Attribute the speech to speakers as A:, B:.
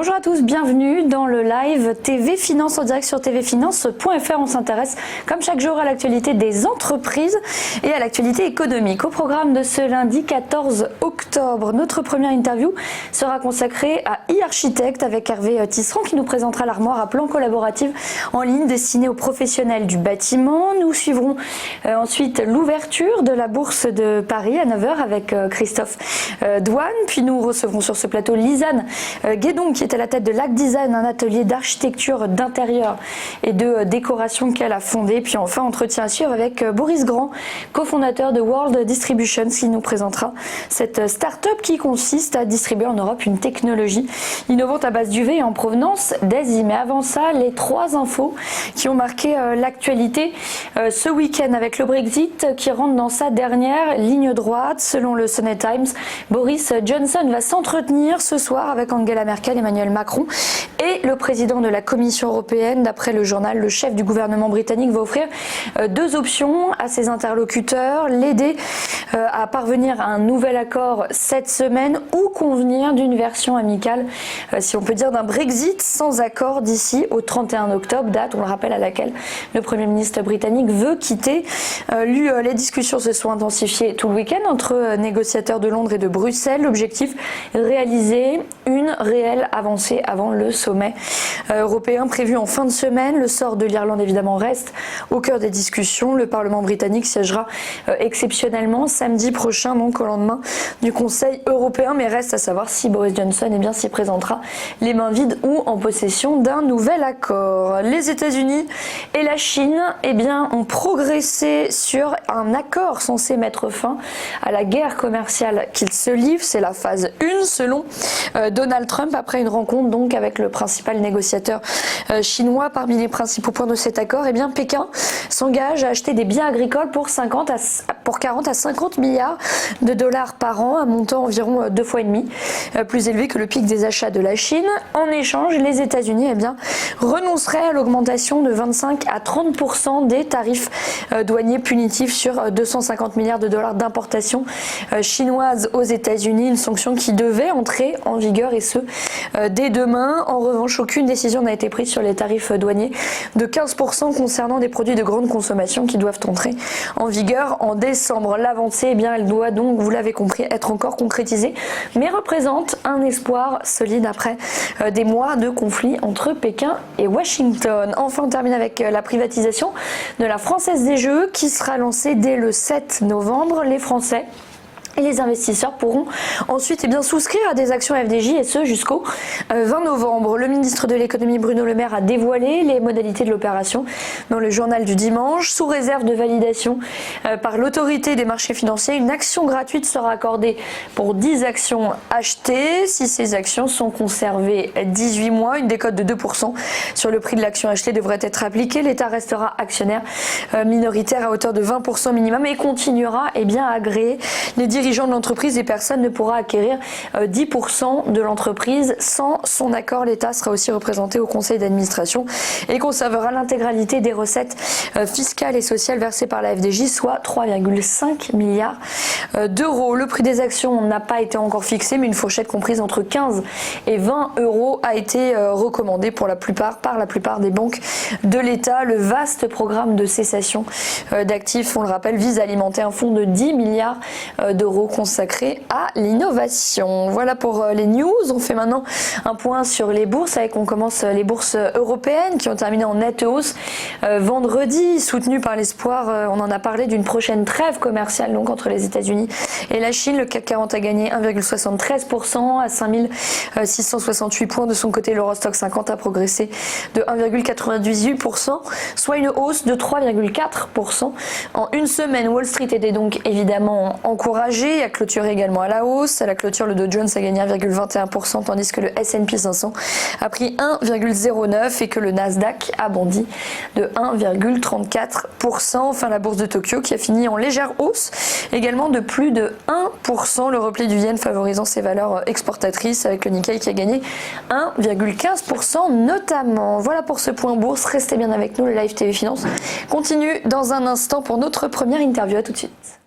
A: Bonjour à tous, bienvenue dans le live TV Finance en direct sur tvfinance.fr. On s'intéresse comme chaque jour à l'actualité des entreprises et à l'actualité économique. Au programme de ce lundi 14 octobre, notre première interview sera consacrée à e-Architect avec Hervé Tisserand qui nous présentera l'armoire à plan collaborative en ligne destinée aux professionnels du bâtiment. Nous suivrons ensuite l'ouverture de la bourse de Paris à 9h avec Christophe Douane. Puis nous recevrons sur ce plateau Lisanne Guédon qui est à la tête de Lac Design, un atelier d'architecture d'intérieur et de décoration qu'elle a fondé. Puis enfin, entretien à suivre avec Boris Grand, cofondateur de World Distribution, qui nous présentera cette start-up qui consiste à distribuer en Europe une technologie innovante à base d'UV et en provenance d'Asie. Mais avant ça, les trois infos qui ont marqué l'actualité ce week-end avec le Brexit qui rentre dans sa dernière ligne droite. Selon le Sunday Times, Boris Johnson va s'entretenir ce soir avec Angela Merkel, Emmanuel Macron et le président de la Commission européenne. D'après le journal, le chef du gouvernement britannique va offrir deux options à ses interlocuteurs: l'aider à parvenir à un nouvel accord cette semaine ou convenir d'une version amicale, si on peut dire, d'un Brexit sans accord d'ici au 31 octobre, date, on le rappelle, à laquelle le Premier ministre britannique veut quitter. Les discussions se sont intensifiées tout le week-end entre négociateurs de Londres et de Bruxelles. L'objectif, réaliser une réelle avancée avant le sommet européen prévu en fin de semaine. Le sort de l'Irlande, évidemment, reste au cœur des discussions. Le Parlement britannique siégera exceptionnellement samedi prochain, donc au lendemain du Conseil européen, mais reste à savoir si Boris Johnson s'y présentera les mains vides ou en possession d'un nouvel accord. Les États-Unis et la Chine ont progressé sur un accord censé mettre fin à la guerre commerciale qu'ils se livrent. C'est la phase 1 selon Donald Trump, après une rencontre donc avec le principal négociateur chinois. Parmi les principaux points de cet accord, Pékin s'engage à acheter des biens agricoles pour 40 à 50 milliards de dollars par an, un montant environ 2 fois et demi plus élevé que le pic des achats de la Chine. En échange, les États-Unis renonceraient à l'augmentation de 25 à 30% des tarifs douaniers punitifs sur 250 milliards de dollars d'importation chinoise aux États-Unis, une sanction qui devait entrer en vigueur et ce dès demain. En revanche, aucune décision n'a été prise sur les tarifs douaniers de 15% concernant des produits de grande consommation qui doivent entrer en vigueur en décembre. L'avancée, elle doit donc, vous l'avez compris, être encore concrétisée, mais représente un espoir solide après des mois de conflit entre Pékin et Washington. Enfin, on termine avec la privatisation de la Française des Jeux qui sera lancée dès le 7 novembre. Les Français et les investisseurs pourront ensuite souscrire à des actions FDJ et ce jusqu'au 20 novembre. Le ministre de l'économie Bruno Le Maire a dévoilé les modalités de l'opération dans le journal du dimanche. Sous réserve de validation par l'autorité des marchés financiers, une action gratuite sera accordée pour 10 actions achetées. Si ces actions sont conservées 18 mois, une décote de 2% sur le prix de l'action achetée devrait être appliquée. L'État restera actionnaire minoritaire à hauteur de 20% minimum et continuera à agréer les dirigeants de l'entreprise et personne ne pourra acquérir 10% de l'entreprise sans son accord. L'État sera aussi représenté au conseil d'administration et conservera l'intégralité des recettes fiscales et sociales versées par la FDJ, soit 3,5 milliards d'euros. Le prix des actions n'a pas été encore fixé, mais une fourchette comprise entre 15 et 20 euros a été recommandée par la plupart des banques de l'État. Le vaste programme de cessation d'actifs, on le rappelle, vise à alimenter un fonds de 10 milliards d'euros consacré à l'innovation. Voilà pour les news. On fait maintenant un point sur les bourses. On commence les bourses européennes qui ont terminé en nette hausse vendredi, soutenues par l'espoir, on en a parlé, d'une prochaine trêve commerciale donc entre les États-Unis et la Chine. Le CAC 40 a gagné 1,73% à 5668 points. De son côté, l'Eurostoxx 50 a progressé de 1,98%, soit une hausse de 3,4% en une semaine. Wall Street était donc évidemment encouragé, a clôturé également à la hausse. À la clôture, le Dow Jones a gagné 1,21%, tandis que le S&P 500 a pris 1,09% et que le Nasdaq a bondi de 1,34%. Enfin, la bourse de Tokyo qui a fini en légère hausse, également de plus de 1%. Le repli du yen favorisant ses valeurs exportatrices, avec le Nikkei qui a gagné 1,15% notamment. Voilà pour ce point bourse. Restez bien avec nous, le Live TV Finance continue dans un instant pour notre première interview. À tout de suite.